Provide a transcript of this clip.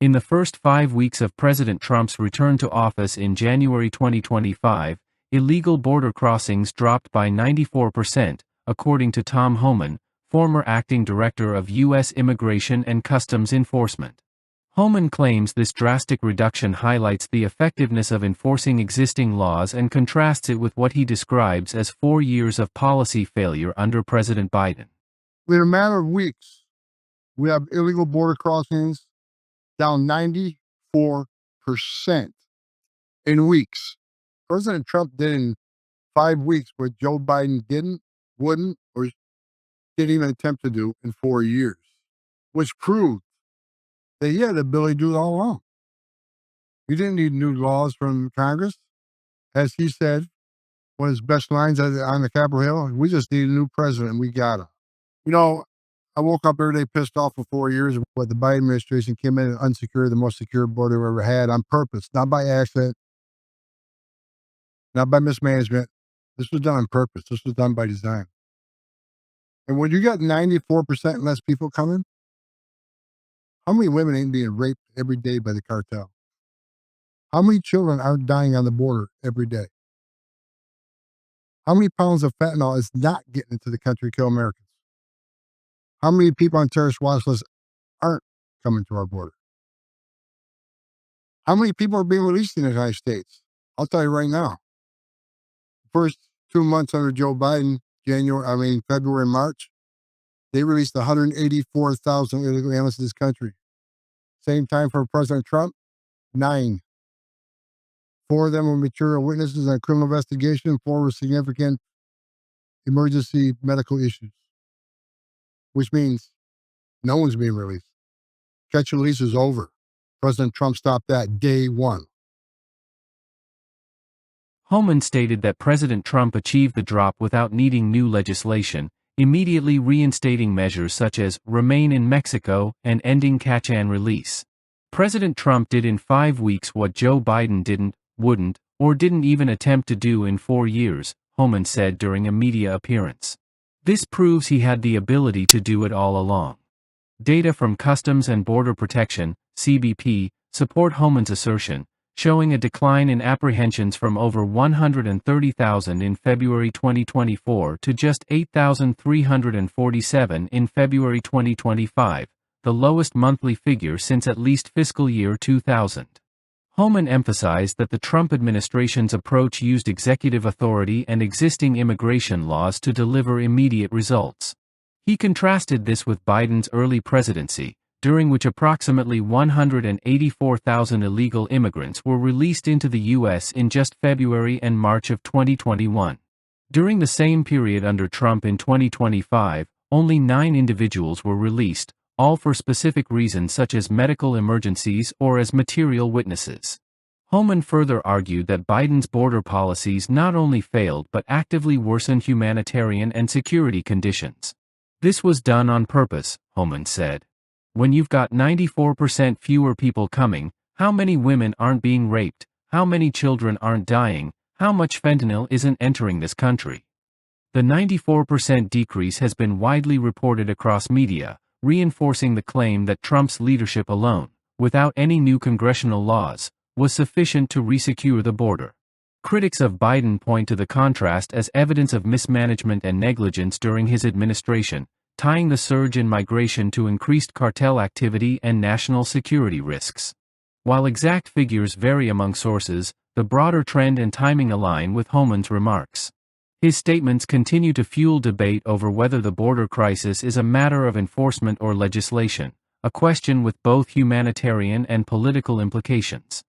In the first 5 weeks of President Trump's return to office in January 2025, illegal border crossings dropped by 94%, according to Tom Homan, former acting director of U.S. Immigration and Customs Enforcement. Homan claims this drastic reduction highlights the effectiveness of enforcing existing laws and contrasts it with what he describes as 4 years of policy failure under President Biden. In a matter of weeks, we have illegal border crossings down 94% in weeks. President Trump did in 5 weeks what Joe Biden wouldn't, or didn't even attempt to do in 4 years, which proved that he had the ability to do it all along. He didn't need new laws from Congress. As he said, one of his best lines on the Capitol Hill, we just need a new president and we got him. You know, I woke up every day pissed off for 4 years, but the Biden administration came in and unsecured the most secure border we've ever had on purpose, not by accident, not by mismanagement. This was done on purpose. This was done by design. And when you got 94% less people coming, how many women ain't being raped every day by the cartel? How many children aren't dying on the border every day? How many pounds of fentanyl is not getting into the country to kill Americans? How many people on terrorist watch lists aren't coming to our border? How many people are being released in the United States? I'll tell you right now. First 2 months under Joe Biden, February and March, they released 184,000 illegal aliens in this country. Same time for President Trump, 9. 4 of them were material witnesses in a criminal investigation. 4 were significant emergency medical issues, which means no one's being released. Catch and release is over. President Trump stopped that day 1. Homan stated that President Trump achieved the drop without needing new legislation, immediately reinstating measures such as Remain in Mexico and ending catch and release. President Trump did in 5 weeks what Joe Biden wouldn't, or didn't even attempt to do in 4 years, Homan said during a media appearance. This proves he had the ability to do it all along. Data from Customs and Border Protection, CBP, support Homan's assertion, showing a decline in apprehensions from over 130,000 in February 2024 to just 8,347 in February 2025, the lowest monthly figure since at least fiscal year 2000. Homan emphasized that the Trump administration's approach used executive authority and existing immigration laws to deliver immediate results. He contrasted this with Biden's early presidency, during which approximately 184,000 illegal immigrants were released into the U.S. in just February and March of 2021. During the same period under Trump in 2025, only 9 individuals were released, all for specific reasons such as medical emergencies or as material witnesses. Homan further argued that Biden's border policies not only failed but actively worsened humanitarian and security conditions. This was done on purpose, Homan said. When you've got 94% fewer people coming, how many women aren't being raped, how many children aren't dying, how much fentanyl isn't entering this country? The 94% decrease has been widely reported across media, reinforcing the claim that Trump's leadership alone, without any new congressional laws, was sufficient to resecure the border. Critics of Biden point to the contrast as evidence of mismanagement and negligence during his administration, tying the surge in migration to increased cartel activity and national security risks. While exact figures vary among sources, the broader trend and timing align with Homan's remarks. His statements continue to fuel debate over whether the border crisis is a matter of enforcement or legislation, a question with both humanitarian and political implications.